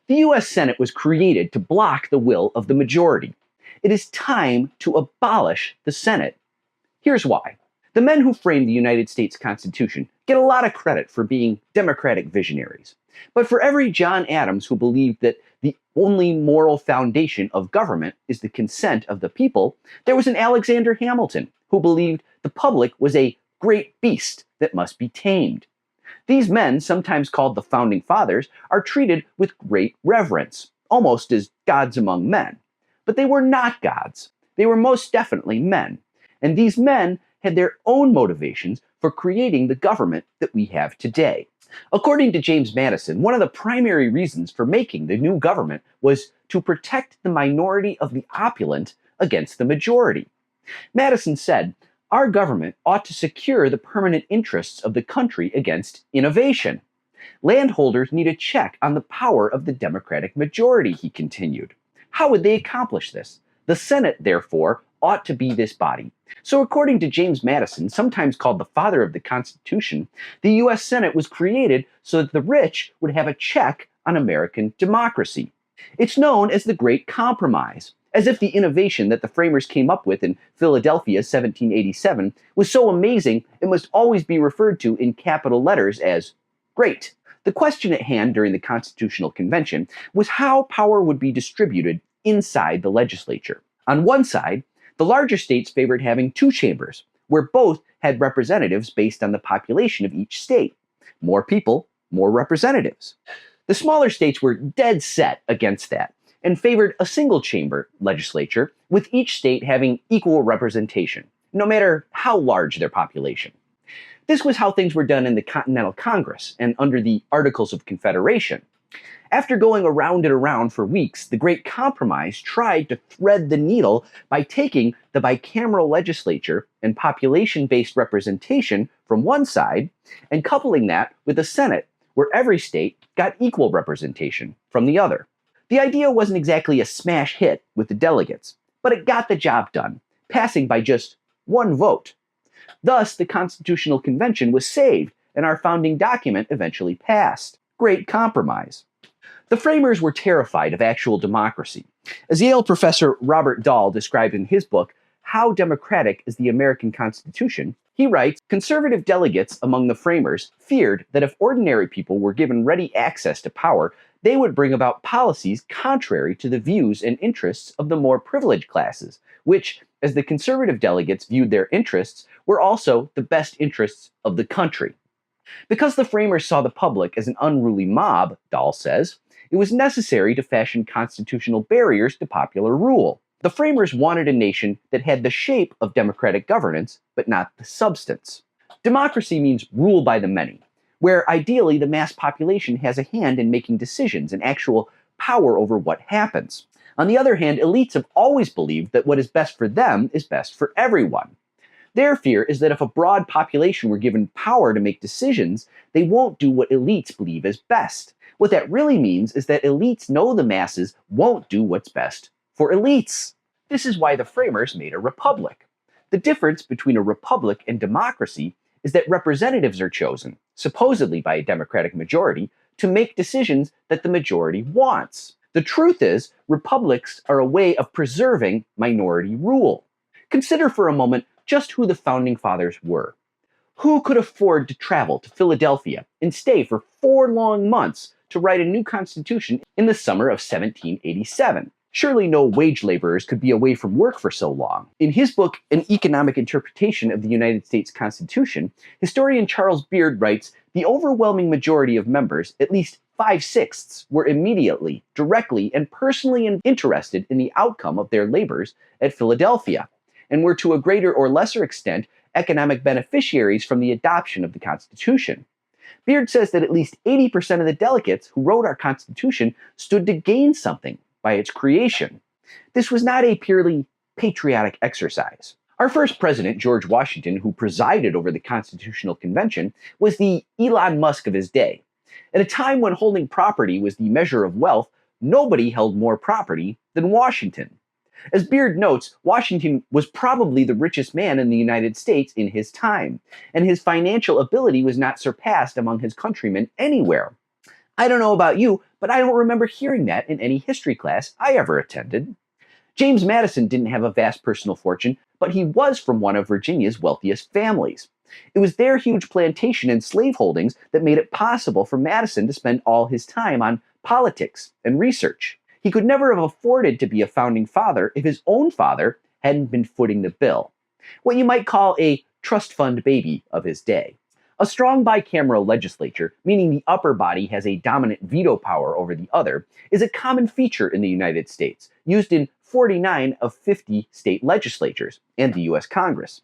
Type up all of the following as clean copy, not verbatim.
The US Senate was created to block the will of the majority. It is time to abolish the Senate. Here's why. The men who framed the United States Constitution get a lot of credit for being democratic visionaries. But for every John Adams who believed that the only moral foundation of government is the consent of the people, there was an Alexander Hamilton who believed the public was a great beast that must be tamed. These men, sometimes called the Founding Fathers, are treated with great reverence, almost as gods among men. But they were not gods. They were most definitely men. And these men had their own motivations for creating the government that we have today. According to James Madison, one of the primary reasons for making the new government was to protect the minority of the opulent against the majority. Madison said, "Our government ought to secure the permanent interests of the country against innovation. Landholders need a check on the power of the Democratic majority," he continued. How would they accomplish this? The Senate, therefore, ought to be this body. So according to James Madison, sometimes called the father of the Constitution, the US Senate was created so that the rich would have a check on American democracy. It's known as the Great Compromise, as if the innovation that the framers came up with in Philadelphia 1787 was so amazing it must always be referred to in capital letters as great. The question at hand during the Constitutional Convention was how power would be distributed inside the legislature. On one side, the larger states favored having two chambers, where both had representatives based on the population of each state. More people, more representatives. The smaller states were dead set against that and favored a single chamber legislature with each state having equal representation, no matter how large their population. This was how things were done in the Continental Congress and under the Articles of Confederation. After going around and around for weeks, the Great Compromise tried to thread the needle by taking the bicameral legislature and population-based representation from one side and coupling that with a Senate, where every state got equal representation from the other. The idea wasn't exactly a smash hit with the delegates, but it got the job done, passing by just one vote. Thus, the Constitutional Convention was saved, and our founding document eventually passed. Great Compromise. The framers were terrified of actual democracy. As Yale professor Robert Dahl described in his book, How Democratic is the American Constitution, he writes, conservative delegates among the framers feared that if ordinary people were given ready access to power, they would bring about policies contrary to the views and interests of the more privileged classes, which, as the conservative delegates viewed their interests, were also the best interests of the country. Because the framers saw the public as an unruly mob, Dahl says, it was necessary to fashion constitutional barriers to popular rule. The framers wanted a nation that had the shape of democratic governance, but not the substance. Democracy means rule by the many, where ideally the mass population has a hand in making decisions and actual power over what happens. On the other hand, elites have always believed that what is best for them is best for everyone. Their fear is that if a broad population were given power to make decisions, they won't do what elites believe is best. What that really means is that elites know the masses won't do what's best for elites. This is why the framers made a republic. The difference between a republic and democracy is that representatives are chosen, supposedly by a democratic majority, to make decisions that the majority wants. The truth is, republics are a way of preserving minority rule. Consider for a moment just who the Founding Fathers were. Who could afford to travel to Philadelphia and stay for 4 long months to write a new constitution in the summer of 1787? Surely no wage laborers could be away from work for so long. In his book, An Economic Interpretation of the United States Constitution, historian Charles Beard writes, the overwhelming majority of members, at least 5/6, were immediately, directly, and personally interested in the outcome of their labors at Philadelphia, and were to a greater or lesser extent economic beneficiaries from the adoption of the Constitution. Beard says that at least 80% of the delegates who wrote our Constitution stood to gain something by its creation. This was not a purely patriotic exercise. Our first president, George Washington, who presided over the Constitutional Convention, was the Elon Musk of his day. At a time when holding property was the measure of wealth, nobody held more property than Washington. As Beard notes, Washington was probably the richest man in the United States in his time, and his financial ability was not surpassed among his countrymen anywhere. I don't know about you, but I don't remember hearing that in any history class I ever attended. James Madison didn't have a vast personal fortune, but he was from one of Virginia's wealthiest families. It was their huge plantation and slaveholdings that made it possible for Madison to spend all his time on politics and research. He could never have afforded to be a founding father if his own father hadn't been footing the bill. What you might call a trust fund baby of his day. A strong bicameral legislature, meaning the upper body has a dominant veto power over the other, is a common feature in the United States, used in 49 of 50 state legislatures and the US Congress.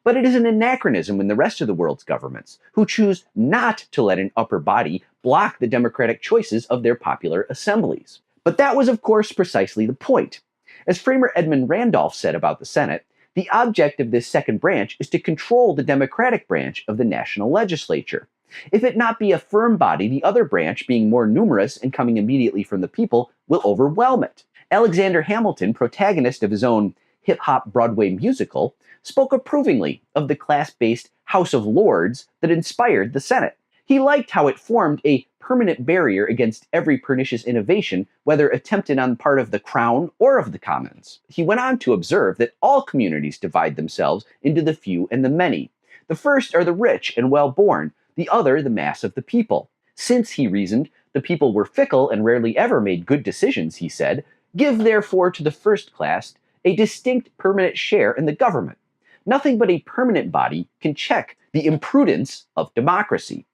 But it is an anachronism in the rest of the world's governments, who choose not to let an upper body block the democratic choices of their popular assemblies. But that was, of course, precisely the point. As Framer Edmund Randolph said about the Senate, the object of this second branch is to control the Democratic branch of the national legislature. If it not be a firm body, the other branch, being more numerous and coming immediately from the people, will overwhelm it. Alexander Hamilton, protagonist of his own hip-hop Broadway musical, spoke approvingly of the class-based House of Lords that inspired the Senate. He liked how it formed a permanent barrier against every pernicious innovation, whether attempted on the part of the Crown or of the Commons. He went on to observe that all communities divide themselves into the few and the many. The first are the rich and well-born, the other the mass of the people. Since, he reasoned, the people were fickle and rarely ever made good decisions, he said, give therefore to the first class a distinct permanent share in the government. Nothing but a permanent body can check the imprudence of democracy.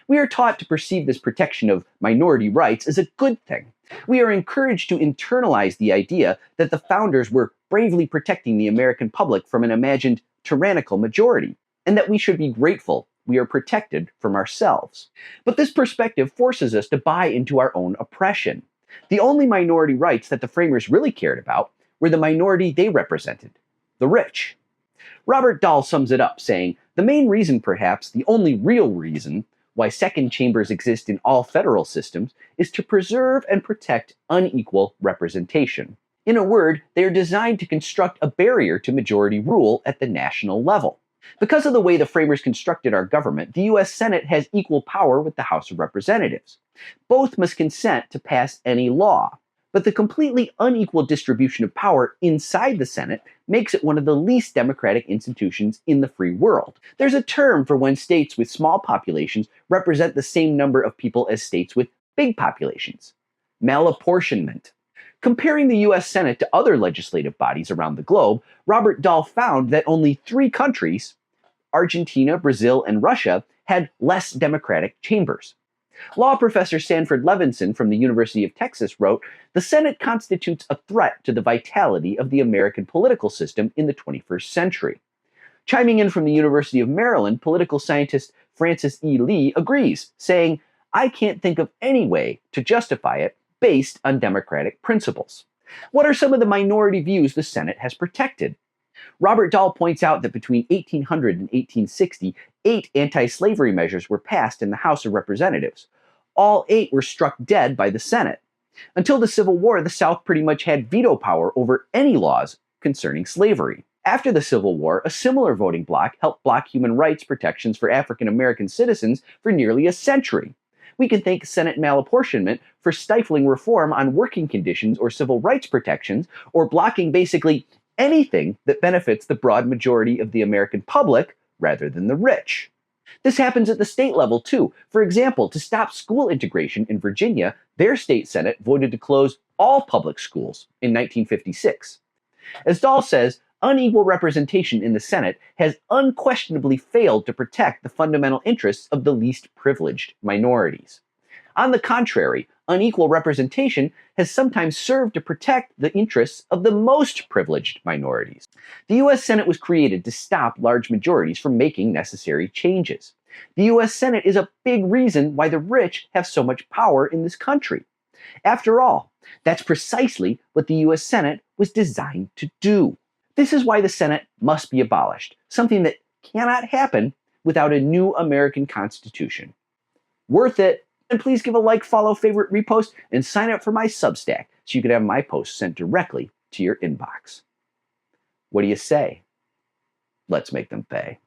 We are taught to perceive this protection of minority rights as a good thing. We are encouraged to internalize the idea that the founders were bravely protecting the American public from an imagined tyrannical majority, and that we should be grateful we are protected from ourselves. But this perspective forces us to buy into our own oppression. The only minority rights that the framers really cared about were the minority they represented, the rich. Robert Dahl sums it up, saying, "The main reason, perhaps the only real reason, why second chambers exist in all federal systems is to preserve and protect unequal representation. In a word, they are designed to construct a barrier to majority rule at the national level. Because of the way the framers constructed our government, the US Senate has equal power with the House of Representatives. Both must consent to pass any law. But the completely unequal distribution of power inside the Senate makes it one of the least democratic institutions in the free world. There's a term for when states with small populations represent the same number of people as states with big populations: malapportionment. Comparing the US Senate to other legislative bodies around the globe, Robert Dahl found that only 3 countries, Argentina, Brazil, and Russia, had less democratic chambers. Law professor Sanford Levinson from the University of Texas wrote, "The Senate constitutes a threat to the vitality of the American political system in the 21st century." Chiming in from the University of Maryland, political scientist Francis E. Lee agrees, saying, "I can't think of any way to justify it based on democratic principles." What are some of the minority views the Senate has protected? Robert Dahl points out that between 1800 and 1860, 8 anti-slavery measures were passed in the House of Representatives. All 8 were struck dead by the Senate. Until the Civil War, the South pretty much had veto power over any laws concerning slavery. After the Civil War, a similar voting bloc helped block human rights protections for African American citizens for nearly a century. We can thank Senate malapportionment for stifling reform on working conditions or civil rights protections, or blocking basically anything that benefits the broad majority of the American public rather than the rich. This happens at the state level too. For example, to stop school integration in Virginia, their state Senate voted to close all public schools in 1956. As Dahl says, unequal representation in the Senate has unquestionably failed to protect the fundamental interests of the least privileged minorities. On the contrary, unequal representation has sometimes served to protect the interests of the most privileged minorities. The US Senate was created to stop large majorities from making necessary changes. The US Senate is a big reason why the rich have so much power in this country. After all, that's precisely what the US Senate was designed to do. This is why the Senate must be abolished, something that cannot happen without a new American Constitution. Worth it! And please give a like, follow, favorite, repost, and sign up for my Substack so you can have my posts sent directly to your inbox. What do you say? Let's make them pay.